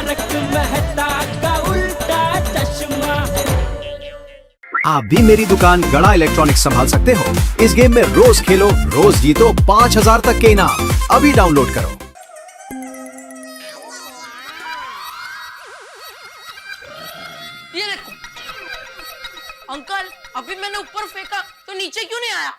तारक मेहता का उल्टा चश्मा। आप भी मेरी दुकान गड़ा इलेक्ट्रॉनिक्स संभाल सकते हो। इस गेम में रोज खेलो, रोज जीतो 5000 तक के इनाम। अभी डाउनलोड करो। ये देखो अंकल, अभी मैंने ऊपर फेंका तो नीचे क्यों नहीं आया?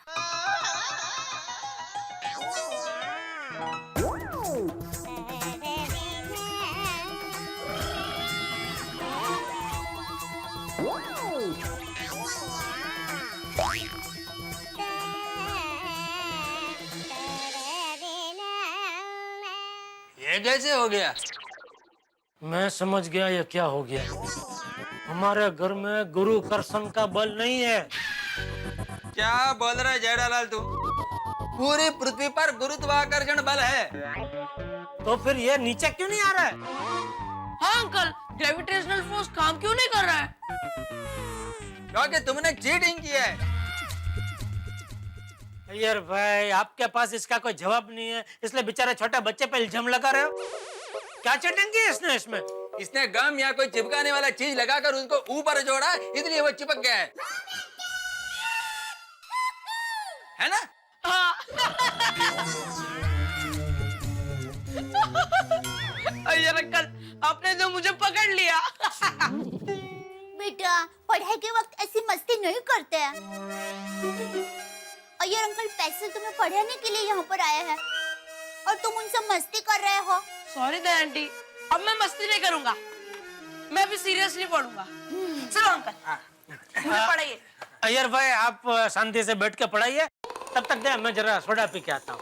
ये कैसे हो गया? मैं समझ गया ये क्या हो गया। हमारे घर में गुरुकर्षण का बल नहीं है। क्या बोल रहा है जेठालाल तू? पूरी पृथ्वी पर गुरुत्वाकर्षण बल है। तो फिर ये नीचे क्यों नहीं आ रहा है? हाँ अंकल, ग्रेविटेशनल फोर्स काम क्यों नहीं कर रहा है? क्योंकि तुमने चीटिंग की है। अय्यर भाई, आपके पास इसका कोई जवाब नहीं है, इसलिए बेचारे छोटे बच्चे पे इल्जाम लगा रहे हो। क्या चीटिंग की इसने इसमें? इसने गम या कोई चिपकाने वाला चीज लगाकर उसको ऊपर जोड़ा, इसलिए वो चिपक गया है ना? हाँ। अय्यर अंकल, आपने तो मुझे पकड़ लिया। बेटा, पढ़ाई के वक्त ऐसी मस्ती नहीं करते हैं। अय्यर अंकल पैसे तुम्हें पढ़ाने के लिए यहाँ पर आए हैं और तुम उनसे मस्ती कर रहे हो। सॉरी दया आंटी, अब मैं मस्ती नहीं करूंगा, मैं भी सीरियसली पढ़ूंगा। चलो अंकल पढ़ाइए। अय्यर भाई, आप शांति से बैठ के पढ़ाइए, तब तक दे मैं जरा सोडा पी के आता हूँ।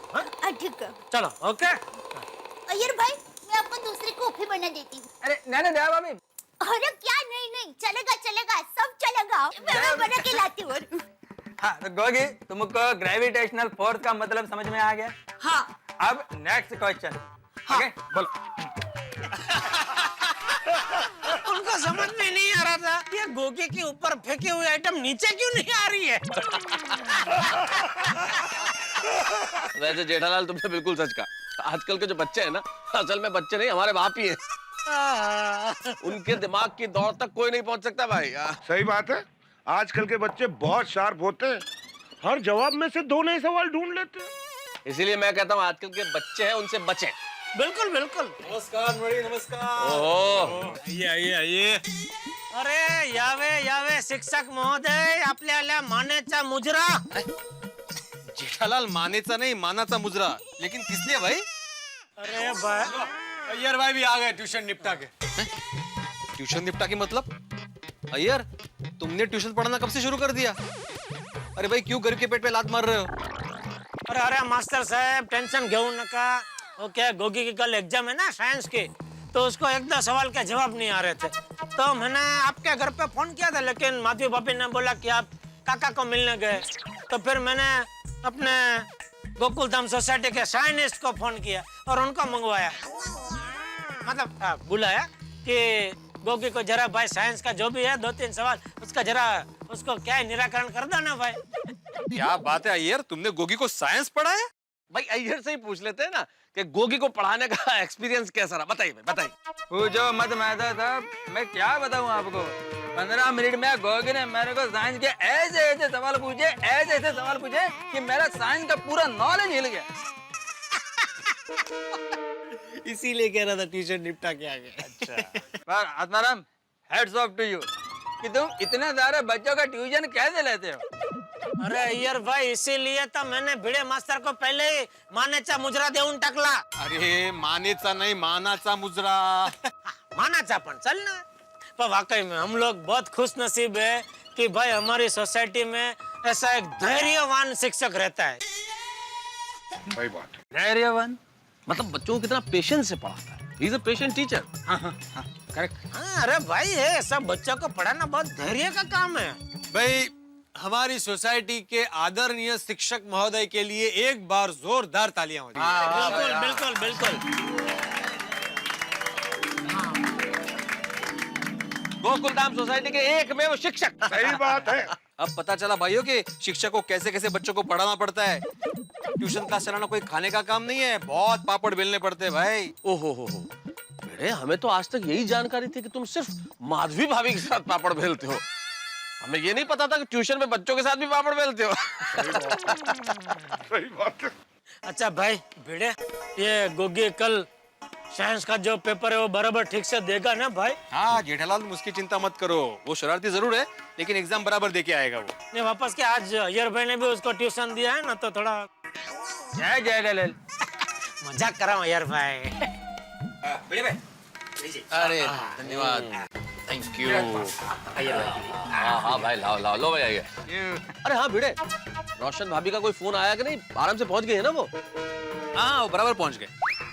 ठीक है। चलो ओके। अय्यर भाई, मैं आपको दूसरी कॉफी बना देती हूँ। अरे नहीं दया भाभी। अरे क्या नहीं, चलेगा सब चलेगा, मैं बना के लाती हूँ। हाँ तो गोगी, तुमको ग्रेविटेशनल फोर्स का मतलब समझ में आ गया? हाँ। अब नेक्स्ट क्वेश्चन। ओके बोलो। उनको समझ में नहीं आ रहा था ये गोगी के ऊपर फेंकी हुई आइटम नीचे क्यों नहीं आ रही है। वैसे जेठालाल, तुमने बिल्कुल सच कहा। आजकल के जो बच्चे हैं ना, असल में बच्चे नहीं, हमारे बाप ही हैं। उनके दिमाग की दौड़ तक कोई नहीं पहुंच सकता भाई। सही बात है। आजकल के बच्चे बहुत शार्प होते हैं, हर जवाब में से 2 नए सवाल ढूंढ लेते हैं। इसीलिए मैं कहता हूँ आजकल के बच्चे हैं, उनसे बचें। बिल्कुल बिल्कुल। नमस्कार बड़ी, नमस्कार। ओहो, आइए। अरे यावे शिक्षक महोदय, आपल्याला मानेचा मुजरा। जेठालाल, मानेचा नहीं मानाचा मुजरा। लेकिन किस लिए भाई? अरे भाई, अय्यर भाई भी आ गए ट्यूशन निपटा के। ट्यूशन निपटा के मतलब? अय्यर, तुमने ट्यूशन पढ़ाना कब से शुरू कर दिया? अरे भाई, क्यों गरीब के पेट पे लात मार रहे हो? अरे मास्टर साहब, टेंशन घेऊ नका। ओके, गोगी की कल एग्जाम है ना साइंस की, तो उसको 1-2 सवाल के जवाब नहीं आ रहे थे, तो मैंने आपके घर पे फोन किया था, लेकिन माधवी भाभी ने बोला कि आप काका को मिलने गए। तो फिर मैंने अपने गोकुल धाम सोसाइटी के साइंटिस्ट को फोन किया और उनको मंगवाया, मतलब बुलाया कि गोगी को जरा भाई साइंस का जो भी है 2-3 सवाल उसका जरा उसको क्या है निराकरण कर दो ना भाई। क्या बात है अय्यर, तुमने गोगी को साइंस पढ़ाया? भाई अय्यर से ही पूछ लेते हैं ना कि गोगी को पढ़ाने का एक्सपीरियंस कैसा रहा। बताइए भाई, बताइए। पूछो मत मैदा साहब, मैं क्या बताऊं आपको। 15 मिनट में गोगी ने मेरे को साइंस के ऐसे सवाल पूछे कि मेरा साइंस का पूरा नॉलेज हिल गया। इसीलिए कह रहा था ट्यूशन निपटा के आ गए। अच्छा। पर Atmaram, hats off to you कि तुम इतने सारे बच्चों का ट्यूशन कैसे लेते हो? अरे अय्यर भाई, इसीलिए तो मैंने भिड़े मास्टर को पहले ही मानेचा मुजरा देऊन टाकला। अरे मानेचा नहीं मानाचा मुजरा। मानाचा पण चल ना। पर वाकई में हम लोग बहुत खुश नसीब है कि भाई हमारी सोसाइटी में ऐसा एक धैर्यवान शिक्षक रहता है। सही बात। धैर्यवान मतलब बच्चों को कितना पेशेंस से पढ़ाता है। He is a patient teacher। Correct. हाँ, अरे भाई ये सब बच्चों को पढ़ाना बहुत धैर्य का काम है। भाई, हमारी सोसाइटी के आदरणीय शिक्षक महोदय के लिए एक बार जोरदार तालियां हो जाए। बिल्कुल बिल्कुल बिल्कुल। गोकुलधाम सोसाइटी के एकमेव शिक्षक। सही बात है। अब पता चला भाइयों कि शिक्षक को कैसे कैसे बच्चों को पढ़ाना पड़ता है। ट्यूशन क्लास चलाना कोई खाने का काम नहीं है, बहुत पापड़ बेलने पड़ते हैं भाई। ओहो हो, भिड़े, हमें तो आज तक यही जानकारी थी कि तुम सिर्फ माधवी भाभी के साथ पापड़ बेलते हो। हमें ये नहीं पता था कि ट्यूशन में बच्चों के साथ भी पापड़ बेलते हो। सही बात है। अच्छा भाई भिड़े, ये गोगी कल साइंस का जो पेपर है वो बराबर ठीक से देगा ना भाई? हाँ जेठालाल, तुम उसकी चिंता मत करो, वो शरारती जरूर है लेकिन एग्जाम बराबर देके आएगा वो। नहीं वापस क्या, आज अय्यर भाई ने भी उसको ट्यूशन दिया है ना, तो थोड़ा जय जय मजाक कर रहा हूँ अय्यर भाई। अरे धन्यवाद, थैंक यू। हाँ हाँ भाई, लाओ लाओ, लो भाई आइए। अरे हाँ भिड़े, रोशन भाभी का कोई फोन आया कि नहीं? आराम से पहुंच गए हैं ना वो? हाँ वो बराबर पहुंच गए।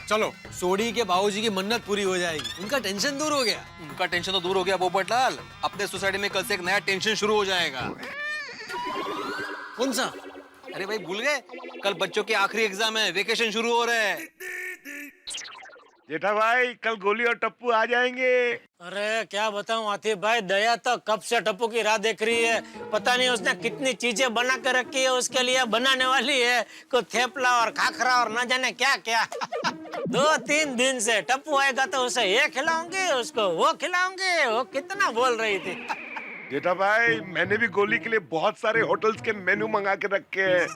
चलो सोडी के बाबूजी की मन्नत पूरी हो जाएगी, उनका टेंशन दूर हो गया। उनका टेंशन तो दूर हो गया पोपटलाल, अपने सोसाइटी में कल से एक नया टेंशन शुरू हो जाएगा। कौन सा? अरे भाई भूल गए, कल बच्चों के आखिरी एग्जाम है, वेकेशन शुरू हो रहे हैं। जेठा भाई कल गोली और टप्पू आ जाएंगे। अरे क्या बताऊं आतिफ भाई, दया तो कब से टप्पू की राह देख रही है। पता नहीं उसने कितनी चीजें बना कर रखी है उसके लिए, बनाने वाली है कुछ थेपला और खाखरा और न जाने क्या क्या। 2-3 दिन से टप्पू आएगा तो उसे ये खिलाऊंगे, उसको वो खिलाऊंगे, वो कितना बोल रही थी। जेठा भाई मैंने भी गोली के लिए बहुत सारे होटल्स के मेनू मंगा के रखे हैं।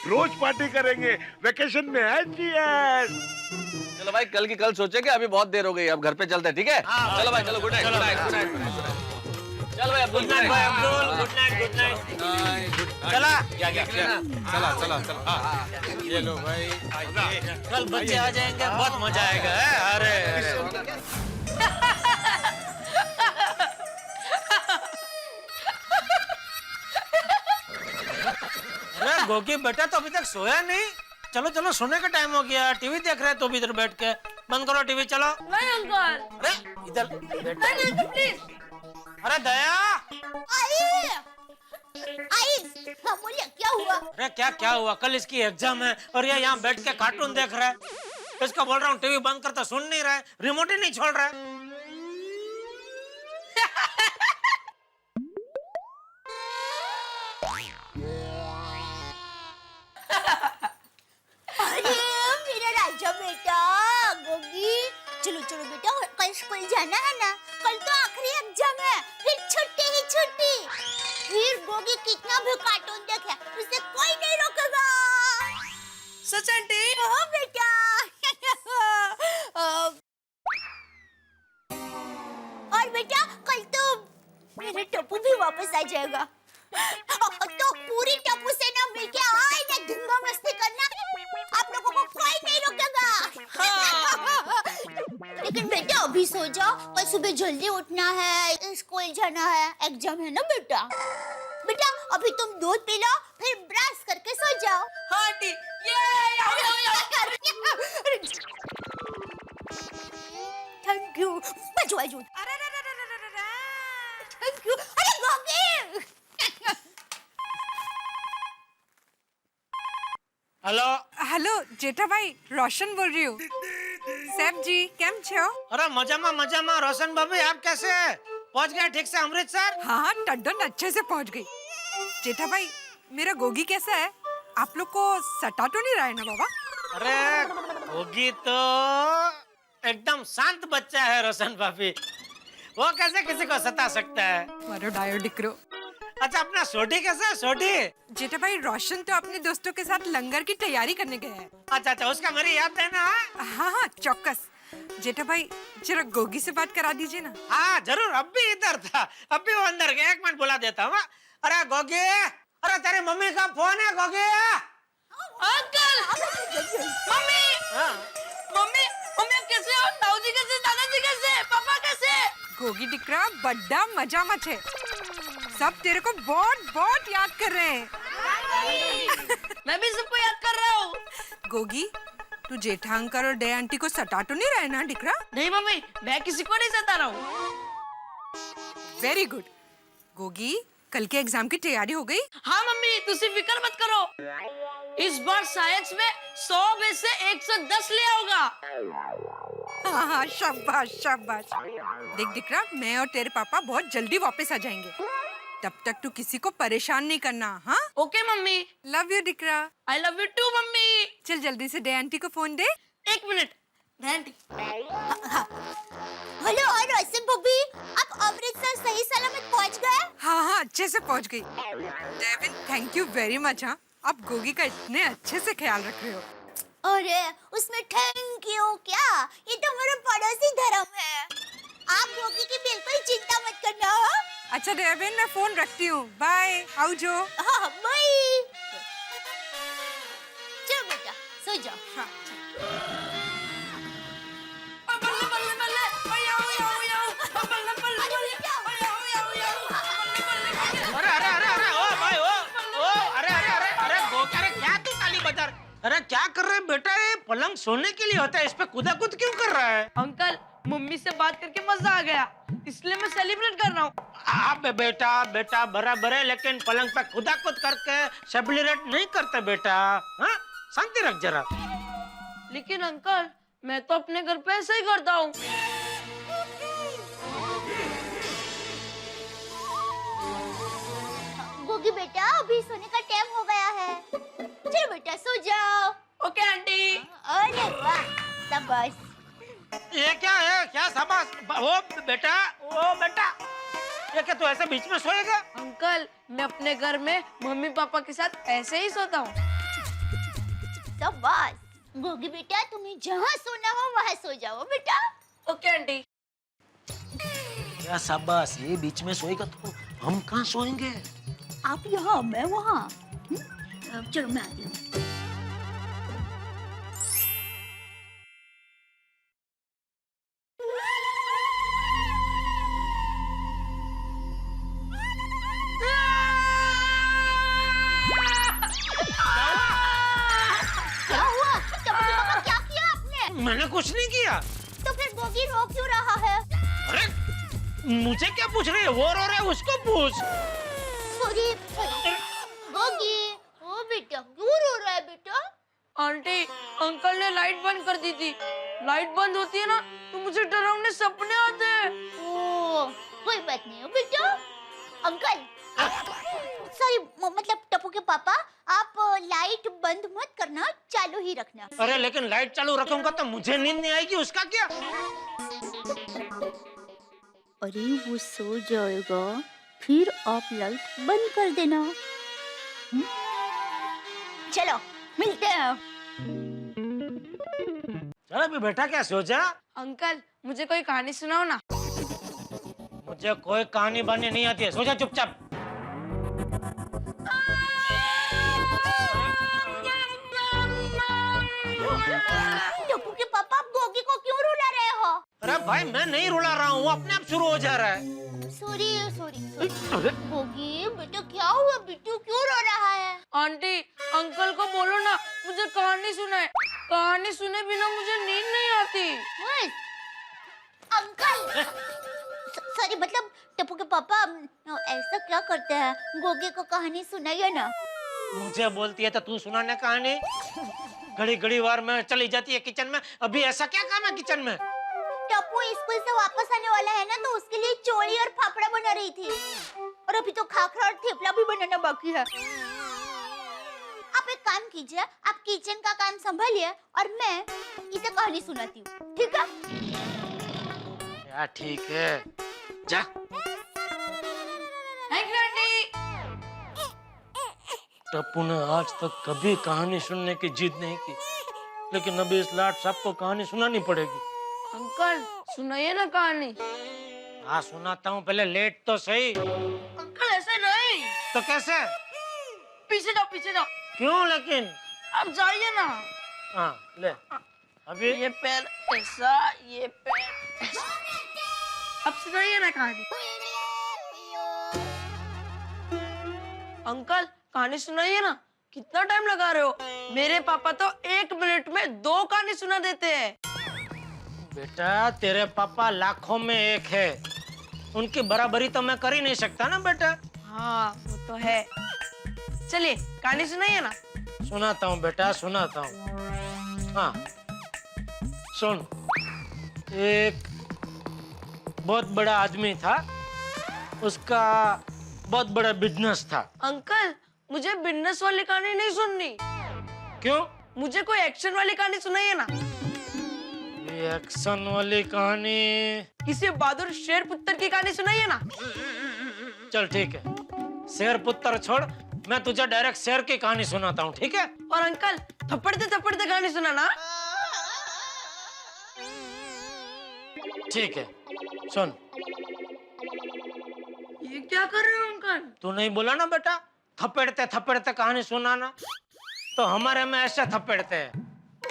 रोज पार्टी करेंगे, वेकेशन में है जी यार। चलो भाई, कल की कल सोचेंगे, अभी बहुत देर हो गई, अब घर पे चलते हैं, ठीक है? चलो भाई, चलो, good night, good night, good night. चलो भाई, अब्दुल, गुड नाइट भाई Abdul, good night, good night. चला चला चला चला, हाँ ये लो भाई, आइए। कल बच्चे आ जाएंगे, बहुत मजा आएगा। अरे अरे गोगी बेटा तो अभी तक सोया नहीं? चलो चलो, सोने का टाइम हो गया, टीवी देख रहे हैं तो भी इधर बैठ के। बंद करो टीवी, चलो। नहीं अंकल, अरे इधर बैठ। नहीं प्लीज। अरे दया, आई आई, हाँ बोलिए क्या हुआ? अरे क्या हुआ? कल इसकी एग्जाम है और ये यहाँ बैठ के कार्टून देख रहा है। इसको बोल रहा हूँ टीवी बंद कर, तो सुन नहीं रहा है, रिमोट ही नहीं छोड़ रहा है। अरे मेरा राजा बेटा गोगी, चलो चलो बेटा, कल स्कूल जाना है ना, कल तो आखिरी एग्जाम है, फिर छुट्टी ही छुट्टी। फिर गोगी कितना भी कार्टून देखे, उसे कोई नहीं रोकेगा। सच आंटी? हाँ बेटा। और बेटा कल तो मेरे टप्पू भी वापस आ जाएगा, तो पूरी टप्पू से ना मिलके आए ना धुंगा मस्ती करना, आप लोगों को कोई नहीं रोकेगा। लेकिन बेटा अभी सो जाओ, कल सुबह जल्दी उठना है, स्कूल जाना है, एग्जाम है ना बेटा। बेटा अभी तुम दूध पी लो, फिर ब्रश करके सो जाओ। हाँ आंटी, थैंक यू, बाजू बाजू। Thank you. अरे गोगी। हेलो हेलो जेठा भाई, रोशन बोल रही हूँ। सेफ जी કેમ છો? अरे मजामा रोशन बाबू, आप कैसे पहुंच गए ठीक से अमृतसर? हाँ टड्डन अच्छे से पहुंच गई। जेठा भाई मेरा गोगी कैसा है? आप लोग को सटा तो नहीं रहा है ना बाबा? अरे गोगी तो एकदम शांत बच्चा है रोशन भाभी, वो कैसे किसी को सता सकता है? मारो डायो डिक्रो। अच्छा अपना सोडी कैसा है? सोडी जेठा भाई रोशन तो अपने दोस्तों के साथ लंगर की तैयारी करने गया है। अच्छा उसका मेरी याद देना। हाँ हाँ चौकस। जेठा भाई जरा गोगी से बात करा दीजिए ना। हाँ जरूर, अब भी इधर था, अब भी वो अंदर गया, 1 मिनट बुला देता हूँ। अरे गोगी, अरे तेरी मम्मी का फोन है Gogi. Uncle, mummy, mummy, mummy आप कैसे हो? ताऊजी कैसे? दादाजी कैसे? पापा कैसे? गोगी डिक्रा बड़ा मजा मच है, सब तेरे को बहुत बहुत याद कर रहे हैं। मैं भी सबको याद कर रहा हूँ। गोगी तू जेठा अंकल और डे आंटी को सटा तो नहीं रहा ना डिक्रा? नहीं मम्मी, मैं किसी को नहीं सता रहा हूँ। Very good. गोगी कल के एग्जाम की तैयारी हो गई? हाँ मम्मी, तुसी फिक्र मत करो, इस बार साइंस में 100 में से 110 ले आऊंगा। हाँ हाँ शाबाश शाबाश। देख डिक्रा, मैं और तेरे पापा बहुत जल्दी वापस आ जाएंगे, तब तक तू किसी को परेशान नहीं करना। हाँ ओके मम्मी। लव यू डिक्रा। I love you too mummy. चल जल्दी से डे आंटी को फोन दे। 1 मिनट, आंटी हेलो और रोशन भाभी, आप अमृतसर सही सलामत पहुंच गए? हाँ हाँ, अच्छे से पहुंच गई। Devin, thank you very much. हाँ, आप गोगी का इतने अच्छे से ख्याल रख रहे हो। अरे उसमें थैंक यू क्या, ये तो मेरा पड़ोसी धर्म है। आप गोगी की बिल्कुल चिंता मत करना। हाँ अच्छा डेविन, मैं फोन रखती हूँ। बाय, आओ जो। हाँ बाय। चलो बेटा सो जाओ। हाँ। बल्ले बल्ले बल्ले, ओए आओ आओ आओ, बल्ले बल्ले बल्ले, ओए आओ आओ आओ। अरे अरे अरे अरे ओ भाई ओ अरे अरे अरे अरे गोगी, अरे क्या तू ताली बजा रहा? अरे क्या कर रहे बेटा? ये पलंग सोने के लिए होता है, इस पे कूदा-कूद क्यों कर रहा है? अंकल, मम्मी से बात करके मजा आ गया, इसलिए मैं सेलिब्रेट कर रहा हूँ। आप बेटा बराबर है, लेकिन पलंग पे कूदा-कूद करके सेलिब्रेट नहीं करते बेटा। हाँ, शांति रख जरा। लेकिन अंकल, मैं तो अपने घर पे ऐसे ही करता हूँ। गोगी बेटा, अभी सोने का टाइम हो गया है। चलो बेटा सो जाओ। Okay aunty. अरे वाह, शाबाश। ये क्या है? क्या शाबाश? ओ बेटा, ये क्या तू ऐसे बीच में सोएगा? अंकल, मैं अपने घर में मम्मी पापा के साथ ऐसे ही सोता हूँ। शाबाश गोगी बेटा, तुम्हें जहाँ सोना हो वहाँ सो जाओ बेटा। Okay aunty. क्या शाबाश? ये बीच में सोएगा तो हम कहाँ सोएंगे? आप यहाँ, मैं वहाँ। चलो मैं आती हूँ। क्या हुआ? टप्पू पापा, क्या किया आपने? मैंने कुछ नहीं किया। तो फिर गोगी रो क्यों रहा है? अरे मुझे क्या पूछ रही है? वो रो रहा है, उसको पूछ। सॉरी गोगी। ओ बेटा, क्यों रो रहा है बेटा? आंटी, अंकल ने लाइट बंद कर दी थी। लाइट बंद होती है ना तो मुझे डरावने सपने आते हैं। ओ, कोई बात नहीं हो बेटा। अंकल, सॉरी मतलब टप्पू के पापा, आप लाइट बंद मत करना, चालू ही रखना। अरे लेकिन लाइट चालू रखूंगा तो मुझे नींद नहीं आएगी, उसका क्या? अरे वो सो जाएगा, फिर आप लाइट बंद कर देना। चलो मिलते हैं। चल अभी बेटा, क्या सोचा? अंकल, मुझे कोई कहानी सुनाओ ना। मुझे कोई कहानी बानी नहीं आती है, सोचा चुपचाप। टप्पू के पापा, आप गोगी को क्यों रुला रहे हो? अरे भाई, मैं नहीं रुला रहा हूँ, अपने आप शुरू हो जा रहा है। सॉरी गोगी बेटा, क्या हुआ? बिट्टू क्यों रो रहा है? आंटी, अंकल को बोलो ना मुझे कहानी सुनाए। कहानी सुने बिना मुझे नींद नहीं आती। अंकल, सॉरी मतलब टप्पू के पापा, ऐसा क्या करते हैं? गोगी को कहानी सुनाइए ना। मुझे बोलती है तो तू सुनाने कहानी? घड़ी घड़ी वार में चली जाती है किचन में, अभी ऐसा क्या काम है किचन में? टप्पू स्कूल से वापस आने वाला है ना, तो उसके लिए चोली और फाफड़ा बना रही थी, और अभी तो खाखरा और थेपला भी बनाना बाकी है। आप एक काम कीजिए, आप किचन का काम संभालिए और मैं इसे कहानी सुनाती हूँ, ठीक है? यार ठीक है, जा। Thank you aunty. टप्पू ने आज तक कभी कहानी सुनने की जिद नहीं की, लेकिन अभी इस लाट साहब को कहानी सुनानी पड़ेगी। अंकल, सुनाइए ना कहानी। हाँ सुनाता हूँ, पहले लेट तो सही। अंकल ऐसे नहीं। तो कैसे? पीछे जाओ, पीछे जाओ। क्यों लेकिन? अब जाइए ना। हाँ ले, अभी ये पैर ऐसा, ये पैर ऐसा। अब सुनाइए ना कहानी। अंकल, कहानी सुनाइए ना। कितना टाइम लगा रहे हो? मेरे पापा तो 1 मिनट में 2 कहानी सुना देते हैं। बेटा, तेरे पापा लाखों में एक है, उनकी बराबरी तो मैं कर ही नहीं सकता ना बेटा। हाँ वो तो है। चलिए कहानी सुनाइए ना। सुनाता हूँ बेटा, सुनाता हूँ। हाँ सुन। एक बहुत बड़ा आदमी था, उसका बहुत बड़ा बिजनेस था। अंकल, मुझे बिजनेस वाली कहानी नहीं सुननी। क्यों? मुझे कोई एक्शन वाली कहानी सुनाइए ना। एक्शन वाली कहानी। किसी बहादुर शेर पुत्र की कहानी सुनाइए ना। चल ठीक है, शेर पुत्र छोड़, मैं तुझे डायरेक्ट शेर की कहानी सुनाता हूँ, ठीक है? और अंकल थप्पड़ते थप्पड़ते कहानी सुनाना। ठीक है, सुन। ये क्या कर रहे हो अंकल? तू नहीं बोला ना बेटा थप्पड़ते थप्पड़ते कहानी सुनाना, तो हमारे में ऐसे थप्पड़ते हैं।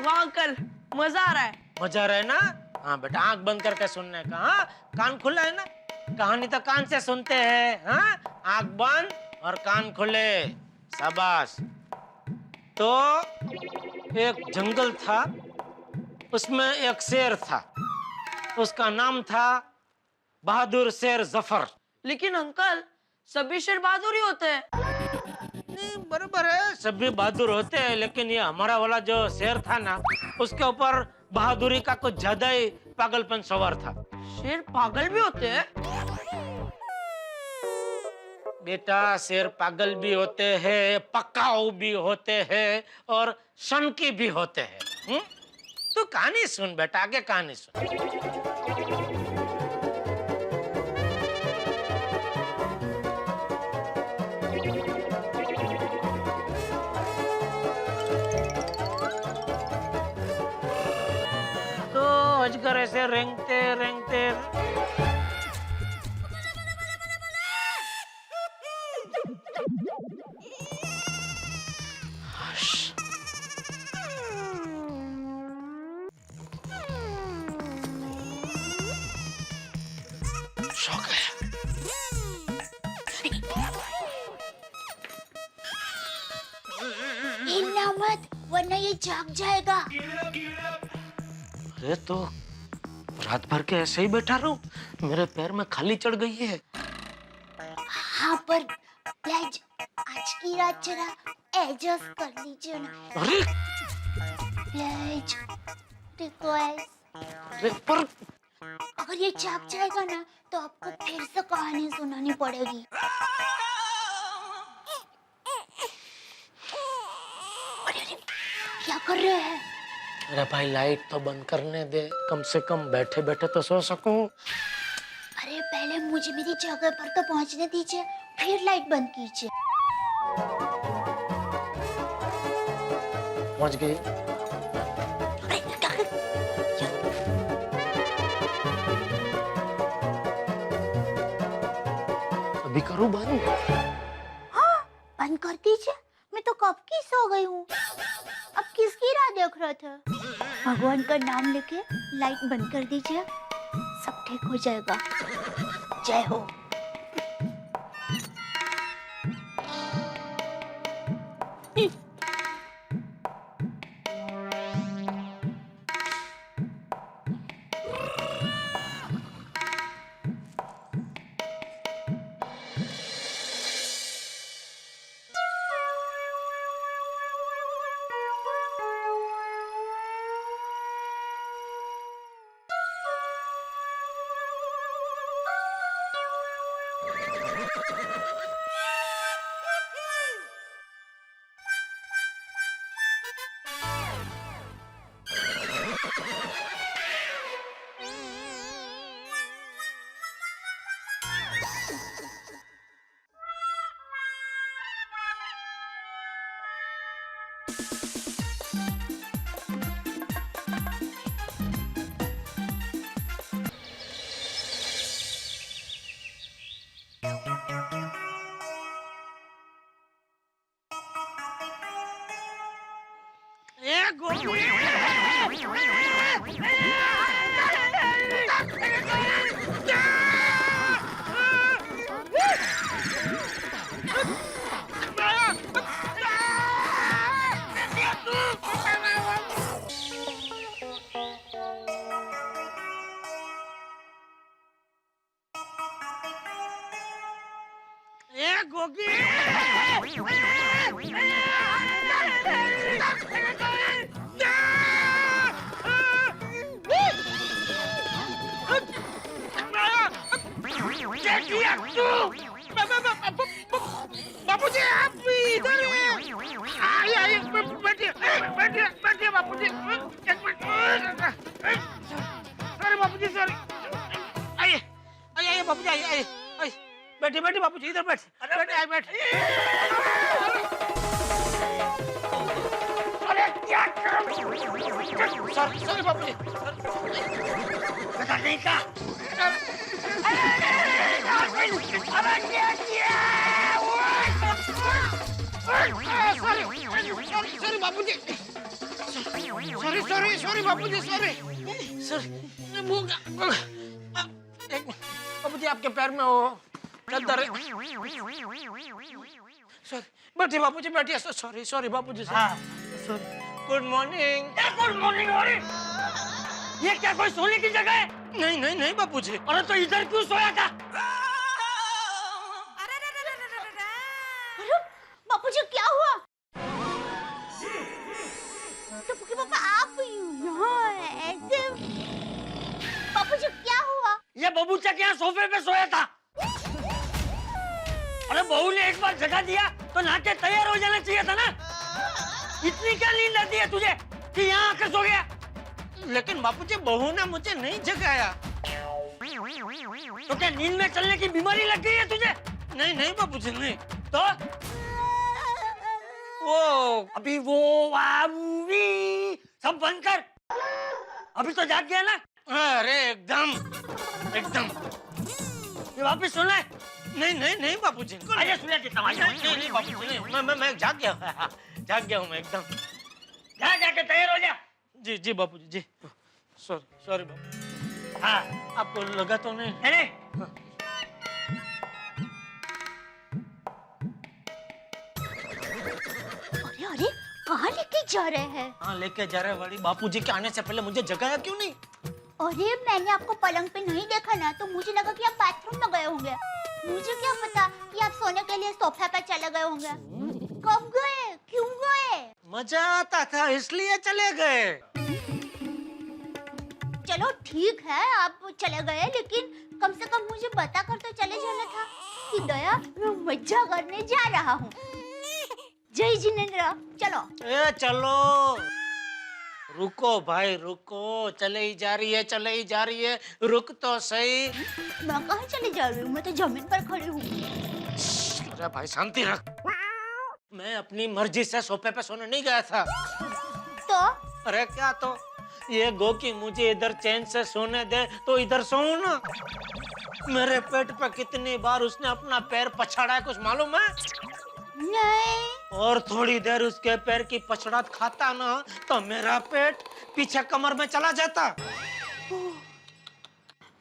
वाह अंकल, मजा आ रहा है। मजा आ रहा है ना? हाँ बेटा, आंख बंद करके सुनने का। हाँ, कान खुला है ना? कहानी तो कान से सुनते हैं। हाँ, आंख बंद और कान खुले। शाबाश। तो एक जंगल था, उसमें एक शेर था, उसका नाम था बहादुर शेर जफर। लेकिन अंकल सभी शेर बहादुर ही होते हैं। नहीं, बराबर है, सभी बहादुर होते हैं, लेकिन ये हमारा वाला जो शेर था ना, उसके ऊपर बहादुरी का कुछ ज्यादा ही पागलपन सवार था। शेर पागल भी होते हैं? बेटा, शेर पागल भी होते हैं, पक्काऊ भी होते हैं और शनकी भी होते हैं। तू कहानी सुन बेटा, आगे कहानी सुन। तो अजगर ऐसे रेंगते रेंगते सो गया। हिलना मत, वरना ये जाग जाएगा। अरे तो रात भर के ऐसे ही बैठा रहूं? मेरे पैर में खाली चढ़ गई है। हाँ, पर प्लीज आज की रात जरा एडजस्ट कर लीजिए ना। अरे प्लीज, रिक्वेस्ट। अरे पर अगर ये जाग जाएगा ना, तो आपको फिर से कहानी सुनानी पड़ेगी। अरे, क्या कर रहे हैं? अरे भाई, लाइट तो बंद करने दे, कम से कम बैठे बैठे तो सो सकूं। अरे पहले मुझे मेरी जगह पर तो पहुंचने दीजिए, फिर लाइट बंद कीजिए। पहुंच गई। अरे, अभी करूं बंद? हाँ, बंद कर दीजिए। मैं तो कब की सो गई हूँ। अब किसकी राह देख रहे थे? भगवान का नाम लेके लाइट बंद कर दीजिए, सब ठीक हो जाएगा। जय हो। बापूजी, आप इधर आइए, बैठिए, बैठिए, बैठिए बापूजी। एक मिनट। बापूजी आइए आइए आइए बैठिए बैठिए बापूजी इधर बैठ बैठे आइए बैठ अरे क्या सॉरी बापूजी पता नहीं क्या अरे क्या किया सॉरी बापूजी सॉरी बापूजी सॉरी बापूजी आपके पैर में वो दर्द है सॉरी बैठिए बापूजी बैठिए सॉरी बापूजी सॉरी गुड मॉर्निंग ये क्या कोई सोने की जगह है नहीं बापूजी अरे तो इधर क्यों सोया था अरे बापूजी क्या हुआ? टप्पू के पापा आप यहाँ ऐसे बापूजी क्या हुआ? ये बबूचा क्या सोफे पे सोया था अरे बहू ने एक बार जगा दिया तो नहाके तैयार हो जाना चाहिए था ना इतनी क्या नींद आती है तुझे कि यहाँ आकर सो गया लेकिन बापूजी बहू ने मुझे नहीं जगाया तो क्या नींद में चलने की बीमारी लग गई है तुझे नहीं बापूजी नहीं तो वो अभी वो सब बंद कर अभी तो जाग गया ना अरे एकदम ये वापस सुना है नहीं बापूजी अरे सुना देता नहीं बापूजी नहीं मैं जाग गया हूँ मैं एकदम जाके तैयार हो जा जी बापूजी जी सॉरी बापू हाँ आपको लगा तो नहीं अरे कहाँ लेके जा रहे हैं? हाँ लेके जा रहे वाली बापूजी के आने से पहले मुझे जगाया क्यों नहीं अरे मैंने आपको पलंग पे नहीं देखा ना तो मुझे लगा कि आप बाथरूम में गए होंगे मुझे क्या पता कि आप सोने के लिए सोफा पे चले गए होंगे कब गए क्यों गए? मजा आता था इसलिए चले गए चलो ठीक है आप चले गए लेकिन कम से कम मुझे बता कर तो चले जाना था कि दया मैं मजा करने जा रहा हूँ। जय जिनेंद्र चलो रुको भाई रुको चले ही जा रही है रुक तो सही मैं कहाँ चले जा रही हूँ मैं तो जमीन पर खड़ी हूँ। अरे भाई शांति रख मैं अपनी मर्जी से सोफे पे सोने नहीं गया था तो अरे क्या तो ये गोकी मुझे इधर चैन से सोने दे तो इधर सोऊं ना मेरे पेट पे कितनी बार उसने अपना पैर पछाड़ा है कुछ मालूम है नहीं और थोड़ी देर उसके पैर की पछड़ात खाता ना तो मेरा पेट पीछे कमर में चला जाता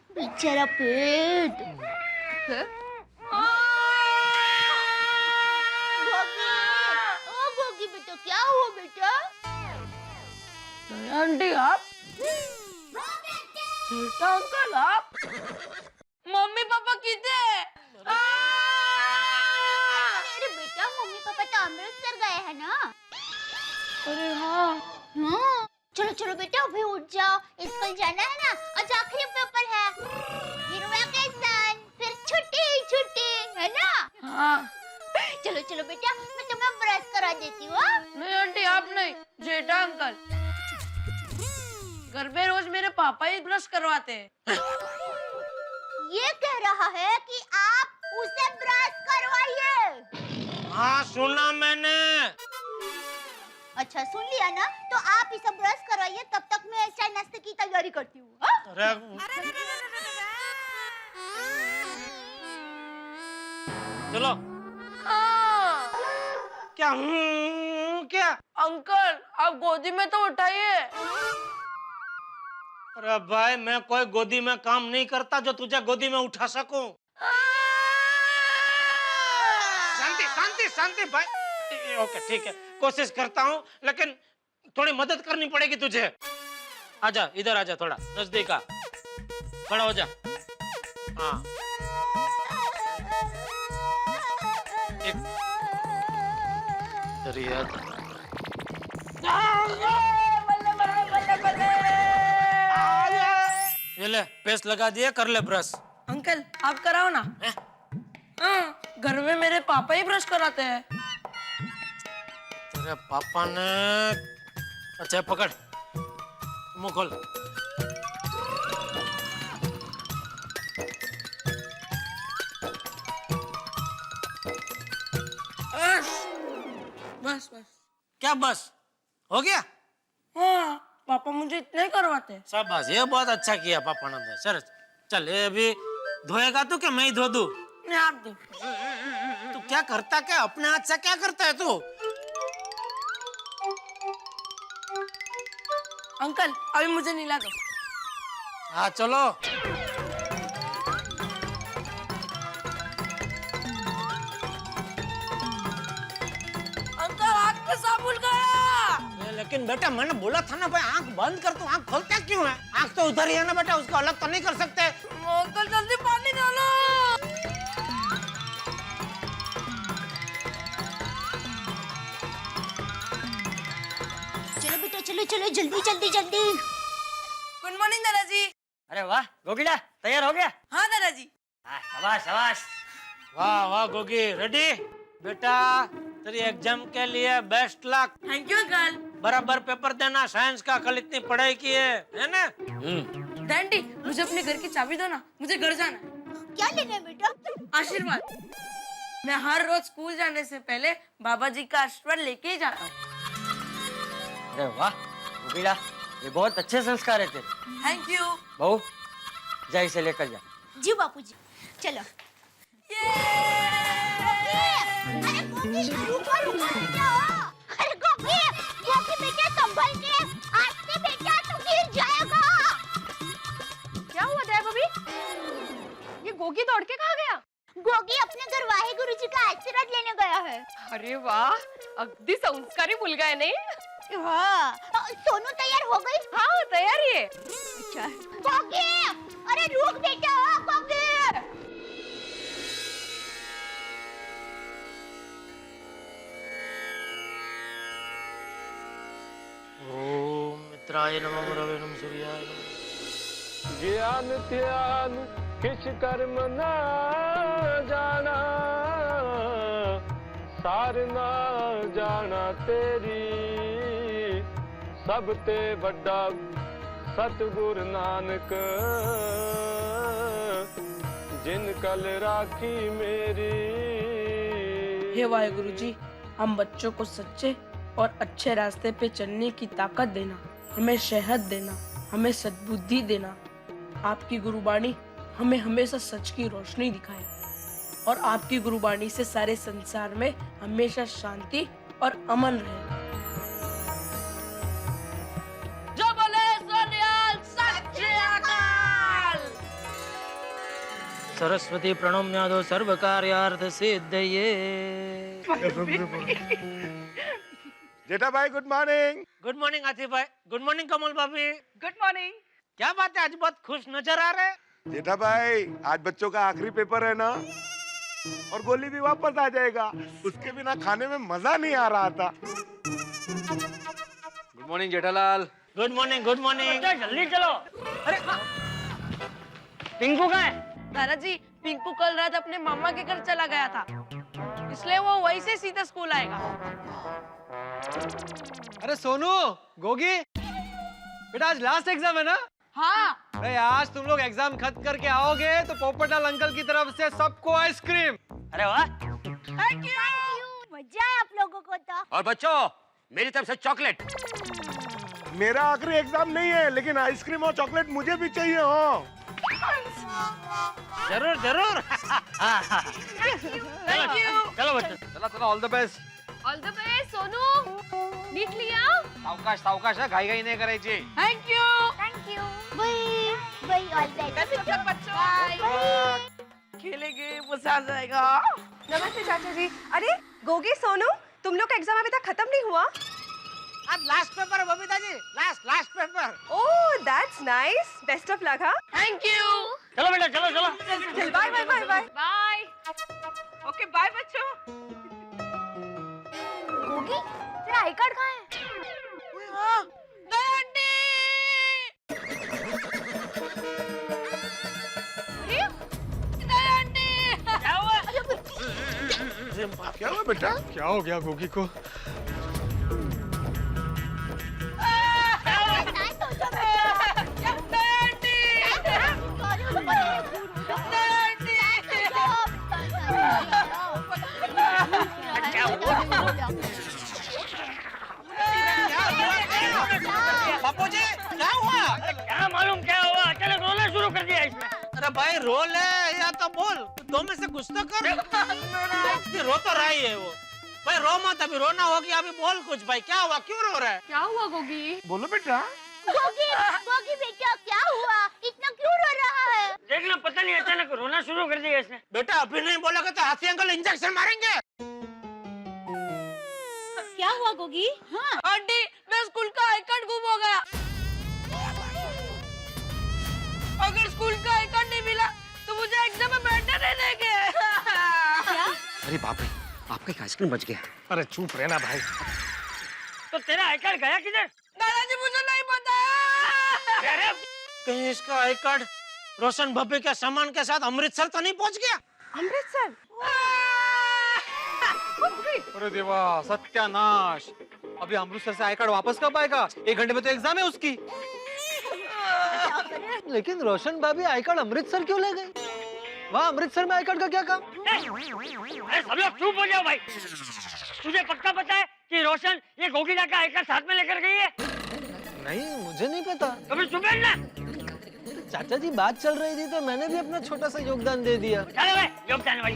बेचारा पेट गोगी बेटा क्या हुआ बेटा? आंटी आप बेटा अंकल आप मम्मी पापा किधर अरे बेटा मम्मी पापा तो अमृतसर गए हैं ना। अरे हाँ चलो बेटा अभी उठ जाओ स्कूल जाना है ना आज आखिरी पेपर है फिर वैकेशन फिर छुट्टी है ना। हाँ चलो बेटा मैं तुम्हें ब्रश करा देती हूँ। नहीं आंटी आप नहीं जेठा अंकल घर में रोज मेरे पापा ही ब्रश करवाते हैं। ये कह रहा है कि आप उसे ब्रश करवाइए। हाँ सुना मैंने अच्छा सुन लिया ना तो आप इसे ब्रश करवाइए तब तक मैं चाय नाश्ते की तैयारी करती हूँ। चलो क्या अंकल आप गोदी में तो उठाइए। अरे भाई मैं कोई गोदी में काम नहीं करता जो तुझे गोदी में उठा सकूं। शांति भाई ओके ठीक है कोशिश करता हूँ लेकिन थोड़ी मदद करनी पड़ेगी तुझे। आजा इधर आजा थोड़ा नजदीक आ खड़ा हो जा। हाँ ये ले पेस्ट लगा दिया कर ले ब्रश। अंकल आप कराओ ना। हाँ घर में मेरे पापा ही ब्रश कराते हैं। तेरे पापा ने अच्छा पकड़ मुंह खोल बस बस। क्या बस हो गया? हाँ पापा मुझे इतना ही करवाते हैं। शाबाश, ये बहुत अच्छा किया पापा ने। सर चल, ये अभी धोएगा तू कि मैं ही धो दूं? नहीं आप दो। तू क्या करता, क्या अपने हाथ से क्या करता है तू? अंकल अभी मुझे नीला दो। हाँ चलो। अंकल आँख पे साबुन गया। लेकिन बेटा मैंने बोला था ना भाई, आंख बंद कर। तू आंख खोलता क्यों है? आंख तो उधर ही है ना बेटा, उसको अलग तो नहीं कर सकते। अंकल जल्दी पानी डालो। चलो बेटा, चलो चलो, जल्दी जल्दी जल्दी। गुड मॉर्निंग दादाजी। अरे वाह गोगिला, तैयार हो गया? हाँ दादाजी। शाबाश शाबाश। वाह वाह गोगी, रेडी बेटा? तेरी एग्जाम के लिए best luck. Thank you uncle. बराबर पेपर देना साइंस का, कल इतनी पढ़ाई की है ना? डैडी मुझे अपने घर की चाबी दो ना, मुझे घर जाना है। क्या लेना है बेटा? आशीर्वाद। मैं हर रोज स्कूल जाने से पहले बाबा जी का आशीर्वाद लेके ही जाता हूँ। अरे वाह गोगिला, ये बहुत अच्छे संस्कार है तेरे। Thank you. बहू जा, इसे लेकर जा। जी बापूजी, चलो। अरे गोगी, रुको रुको बेटा। अरे गोगी, गोगी बेटा संभल के। आस्ते बेटा, तू गिर जाएगा। क्या हुआ दया भाभी? ये गोगी दौड़ के कहाँ गया? गोगी अपने घर वाहे गुरुजी का आशीर्वाद लेने गया है। अरे वाह, अगदी संस्कारी मुलगा आहे नाही? हाँ, सोनू तैयार हो गई? हाँ तैयार ही है। अच्छा। गोगी, अरे रुक बेटा, गोगी। ओम मित्राय नमः रवे नमः सूर्याय नमः। ज्ञान ध्यान किछ कर्म न जाना, सार ना जाना तेरी, सब ते बड़ा सतगुरु नानक, जिन कल राखी मेरी। हे वाहेगुरु जी, हम बच्चों को सच्चे और अच्छे रास्ते पे चलने की ताकत देना, हमें सेहत देना, हमें सद्बुद्धि देना। आपकी गुरुबाणी हमें हमेशा सच की रोशनी दिखाए और आपकी गुरुबाणी से सारे संसार में हमेशा शांति और अमन रहे। जो बोले सोनियाल सत श्री अकाल। सरस्वती प्रणम्यादो सर्व कार्यार्थ सिद्धये। जेठा भाई good morning. Good morning Atif भाई। गुड मॉर्निंग कमल भाभी। Good morning. क्या बात है, आज बहुत खुश नजर आ रहे? जेठा भाई आज बच्चों का आखिरी पेपर है ना, और गोली भी वापस आ जाएगा। उसके बिना खाने में मजा नहीं आ रहा था। Good morning Jethalal. Good morning, good morning. जल्दी चलो। अरे पिंकू कहाँ है? दादाजी, पिंकू कल रात अपने मामा के घर चला गया था, इसलिए वो वहीं से सीधा स्कूल आएगा। अरे सोनू, गोगी, बेटा आज लास्ट एग्जाम है ना? हाँ। अरे आज तुम लोग एग्जाम खत्म करके आओगे तो पोपटलाल अंकल की तरफ से सबको आइसक्रीम। अरे वाह। Thank you. मजा है आप लोगों को तो। और बच्चों, मेरी तरफ से चॉकलेट। मेरा आखिरी एग्जाम नहीं है, लेकिन आइसक्रीम और चॉकलेट मुझे भी चाहिए। हो जरूर जरूर। Thank you. चलो बच्चों। चला चला, all the best. All the best Sonu. नीट लिया? सावकाश सावकाश, घाई घाई नहीं करायची। Thank you. Thank you. Bye bye, all best बच्चों। बाय। खेलेंगे, मजा आ जाएगा। नमस्ते चाचा जी। अरे गोगी, सोनू, तुम लोग का एग्जाम अभी तक खत्म नहीं हुआ? आज लास्ट पेपर है Babita ji, last paper. Oh that's nice, best of luck. हाँ थैंक यू। चलो बेटा, चलो चलो। चल bye bye bye bye bye. Okay bye बच्चों। गोगी, तेरा आई कार्ड कहाँ है? क्या हुआ बेटा? क्या हो गया गोगी को? अरे भाई रो ले या तो बोल, दो में से कुछ तो कर। रो तो रहा ही है वो। भाई रो मत, अभी रोना हो गया, अभी बोल कुछ। भाई क्या हुआ, क्यों रो रहा है? क्या हुआ गोगी? बोलो बेटा। गोगी गोगी बेटा क्या हुआ, इतना क्यों रो रहा है? देखना, पता नहीं अचानक रोना शुरू कर दिया इसने। बेटा अभी नहीं बोलेगा तो हाथी अंकल इंजेक्शन मारेंगे। क्या हुआ गोगी? हाँ आंटी, मैं स्कूल का आई कार्ड गुम हो गया। अगर स्कूल का आई कार्ड नहीं मिला तो मुझे एग्जाम में बैठने नहीं देंगे। क्या? अरे बाप रे, आपका एक आइसक्रीम बच गया। अरे चुप रहना भाई। तो तेरा आई कार्ड गया किधर? दादाजी मुझे नहीं पता। कहीं इसका आई कार्ड रोशन भब्बी के सामान के साथ अमृतसर तो नहीं पहुंच गया? अमृतसर? अरे देवा, सत्यानाश। अभी अमृतसर से आई कार्ड वापस कब आएगा? 1 घंटे में तो एग्जाम है उसकी। लेकिन रोशन भाभी आई कार्ड अमृतसर क्यों ले गई? वहाँ अमृतसर में आई कार्ड का क्या काम? अरे सब लोग चुप हो जाओ भाई। तुझे पक्का पता है कि रोशन ये गोगीला का आई कार्ड साथ में लेकर गई है? नहीं, मुझे नहीं पता। कभी सुबह ना चाचा जी बात चल रही थी तो मैंने भी अपना छोटा सा योगदान दे दिया। चलो भाई, योगदान वाली।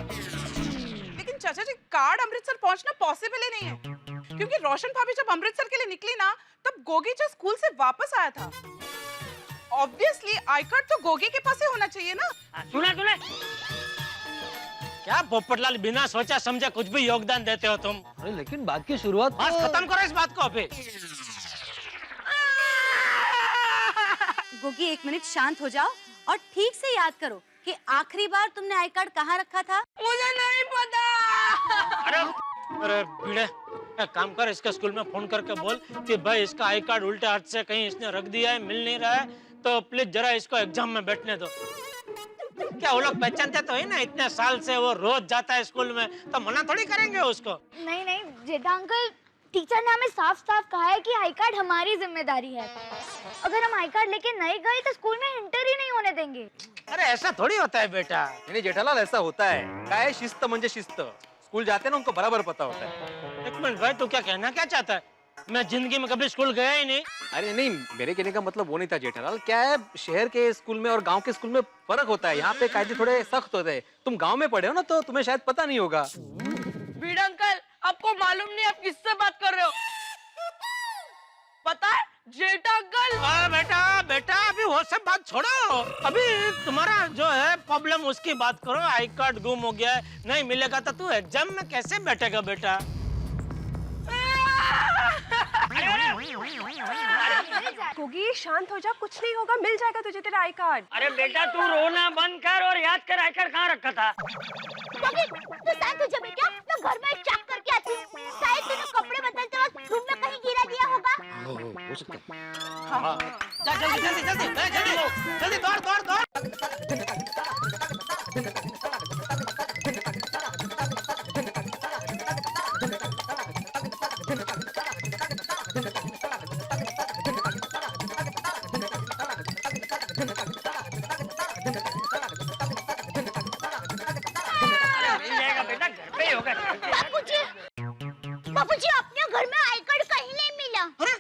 लेकिन चाचा जी कार्ड अमृतसर पहुंचना पॉसिबल ही नहीं है, क्योंकि रोशन भाभी जब अमृतसर के लिए निकली ना, तब गोगी जो स्कूल से वापस आया था। ऑब्वियसली आई कार्ड तो गोगी के पास ही होना चाहिए ना। सुना तूने? क्या पोपटलाल, बिना सोचा समझे कुछ भी योगदान देते हो तुम। अरे लेकिन बात की शुरुआत बस खत्म करो इस बात को अभी। गोगी 1 मिनट शांत हो जाओ और ठीक से याद करो कि आखिरी बार तुमने आई कार्ड कहाँ रखा था? मुझे नहीं पता। अरे भिड़े, एक काम कर, इसके स्कूल में फोन करके बोल कि भाई इसका आई कार्ड उल्टे हाथ से कहीं इसने रख दिया है, मिल नहीं रहा है, तो प्लीज जरा इसको एग्जाम में बैठने दो। क्या वो लोग पहचानते तो है ना, इतने साल से वो रोज जाता है स्कूल में, तो मना थोड़ी करेंगे उसको। नहीं नहीं जेठा अंकल, टीचर ने हमें साफ साफ कहा है कि आई कार्ड हमारी जिम्मेदारी है। अगर हम आई कार्ड लेके नहीं गए तो स्कूल में इंटर ही नहीं होने देंगे। अरे ऐसा थोड़ी होता है बेटा। नहीं जेठालाल, ऐसा होता है। काय शिस्त म्हणजे शिस्त। स्कूल जाते ना उनको बराबर पता होता है। एक मिनट भाई, तू क्या कहना क्या चाहता है? मैं जिंदगी में कभी स्कूल गया ही नहीं। अरे नहीं, मेरे कहने का मतलब वो नहीं था जेठालाल। क्या है, शहर के स्कूल में और गांव के स्कूल में फर्क होता है। यहाँ पे कायदे थोड़े सख्त होते हैं। तुम गांव में पढ़े हो ना, तो तुम्हें शायद पता नहीं होगा। बीड़ा अंकल, आपको मालूम नहीं आप किससे बात कर रहे हो? पता है जेठा अंकल। बेटा बेटा, अभी वो सब बात छोड़ो, अभी तुम्हारा जो है प्रॉब्लम उसकी बात करो। आई कार्ड गुम हो गया है, नहीं मिलेगा तो तू एग्जाम में कैसे बैठेगा बेटा? गोगी शांत हो जा, कुछ नहीं होगा, मिल जाएगा तुझे तेरा आई कार्ड। अरे बेटा तू रोना बंद कर और याद कर आई कार्ड कहाँ रखा था। तो शांत हो जा बेटा, मैं घर में चेक करके आती हूँ। शायद तूने कपड़े बदलते वक्त रूम में कहीं गिरा दिया होगा। हो सकता है। जल्दी जल्दी जल्दी जल्दी जल्दी दौड़ दौड़ दौड़। मिल जाएगा बेटा, घर पे ही होगा। बापूजी अपने घर में आई कार्ड कहीं नहीं मिला। हे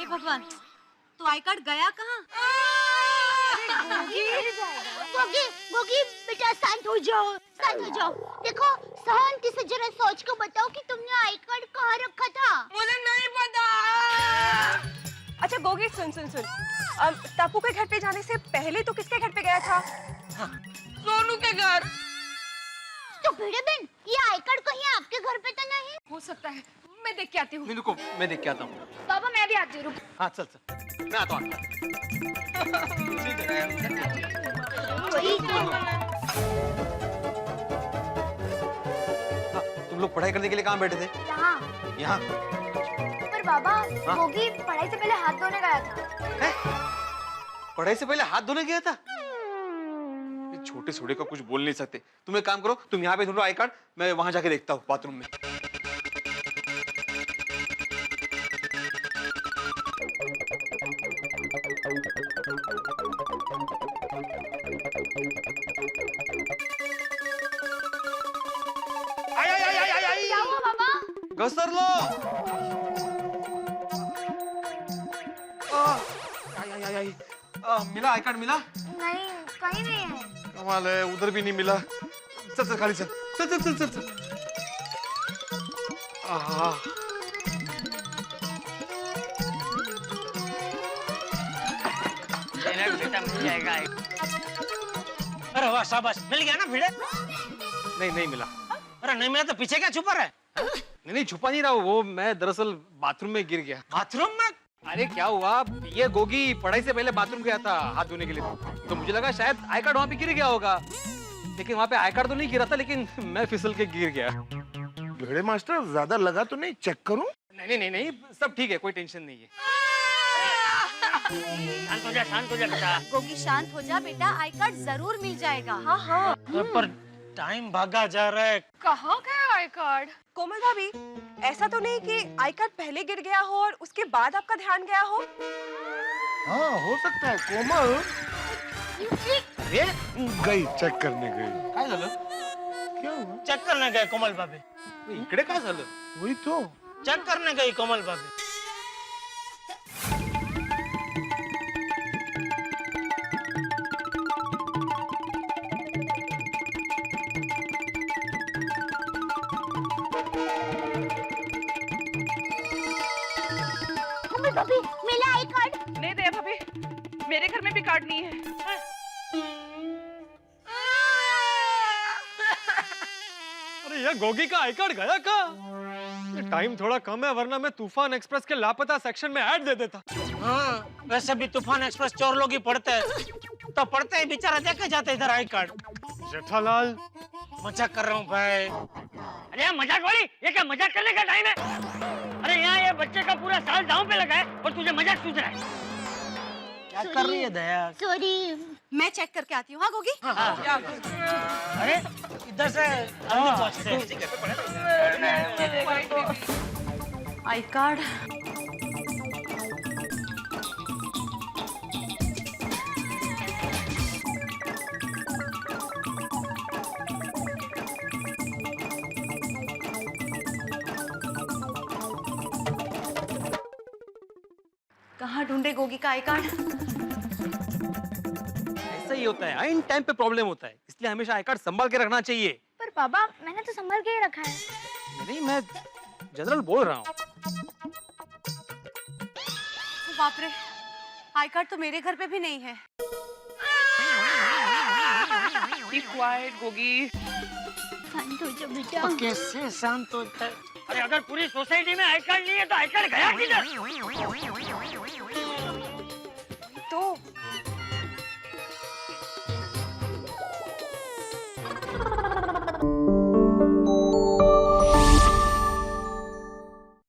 भगवान, तो आई कार्ड गया कहाँ? गोगी गोगी बेटा शांत हो जाओ, शांत हो जाओ। देखो शांति से जरा सोच कर बताओ कि तुमने आई कार्ड कहाँ रखा था? मुझे नहीं पता। अच्छा गोगी सुन सुन सुन, टापू के घर पे जाने से पहले तो किसके घर पे गया था? सोनू के घर। तो भिड़े बहन, ये आई कार्ड कहीं आपके घर पे तो नहीं? हो सकता है, मैं देख के आती हूँ। रुको, मैं देख के आता हूँ। बाबा मैं भी आती हूँ, रुक। हाँ चल चल, मैं आता हूँ। तुम लोग पढ़ाई करने के लिए कहाँ बैठे थे? यहाँ। यहाँ? पर बाबा, गोगी पढ़ाई से पहले हाथ धोने गया था। पढ़ाई से पहले हाथ धोने गया था? छोटे छोटे का कुछ बोल नहीं सकते। तुम एक काम करो, तुम यहाँ पे ढूंढो आई कार्ड, मैं वहां जाके देखता हूँ बाथरूम में। क्या हुआ बाबा? घसर लो। मिला आई कार्ड मिला? नहीं कहीं नहीं है। कमाल है, उधर भी नहीं मिला। चल चल खाली चल चल चल चल चल चल। आहा। बेटा मिल जाएगा। अरे वाह शाबाश, मिल गया ना भिड़े? नहीं नहीं मिला। अरे नहीं मिला तो पीछे क्या छुपा रहा है? नहीं नहीं छुपा नहीं रहा हूँ, वो मैं दरअसल बाथरूम में गिर गया। बाथरूम में? अरे क्या हुआ, ये गोगी पढ़ाई से पहले बाथरूम गया था हाथ धोने के लिए, तो मुझे लगा शायद आई कार्ड वहाँ पे गिर गया होगा, लेकिन वहाँ पे आई कार्ड तो नहीं गिरा था, लेकिन मैं फिसल के गिर गया। भिड़े मास्टर ज्यादा लगा तो नहीं, चेक करूं? नहीं नहीं नहीं सब ठीक है, कोई टेंशन नहीं है। शांत हो जा बेटा। गोगी शांत हो जा बेटा, आई कार्ड जरूर मिल जाएगा। हाँ हाँ। पर टाइम भागा जा रहा है। कहाँ गया आई कार्ड? कोमल भाभी, ऐसा तो नहीं कि आई कार्ड पहले गिर गया हो और उसके बाद आपका ध्यान गया हो? हाँ हो सकता है। कोमल ये गई, चेक करने गई। काय झालं? क्या हुआ? चेक करने गए कोमल भाभी। इकडे काय झालं? वही तो। चेक करने गई कोमल भाभी। भाभी मिला आई कार्ड? नहीं दे भाभी, मेरे घर में भी कार्ड नहीं है। अरे ये गोगी का आई कार्ड गया का? टाइम थोड़ा कम है, वरना मैं तूफान एक्सप्रेस के लापता सेक्शन में ऐड दे देता। हाँ, वैसे भी तूफान एक्सप्रेस चोर लोग ही पढ़ते हैं, तो पढ़ते ही बेचारा देखे जाते इधर आई कार्ड। जेठालाल मजाक कर रहा हूँ भाई। अरे मजाक वाली, ये क्या मजाक करने का टाइम है? अरे यहाँ ये बच्चे का पूरा साल दांव पे लगा है और तुझे मजाक सूझ रहा है। क्या कर रही है दया? सॉरी, मैं चेक करके आती हूँ। हाँ गोगी? अरे इधर से जल्दी पहुँचते हैं। I card. कहाँ ढूंढे गोगी का आई कार्ड? ऐसा ही होता है, इन टाइम पे प्रॉब्लम होता है, इसलिए हमेशा आई कार्ड संभाल के रखना चाहिए। पर पापा मैंने तो संभाल के ही रखा है। नहीं मैं जनरल बोल रहा हूँ। बाप रे, आई कार्ड तो मेरे घर पे भी नहीं है। Be quiet, Gogi. शांत हो जा बेटा। कैसे शांत होता है? अरे अगर पूरी सोसाइटी में आई कार्ड नहीं है तो आई कार्ड गया किधर?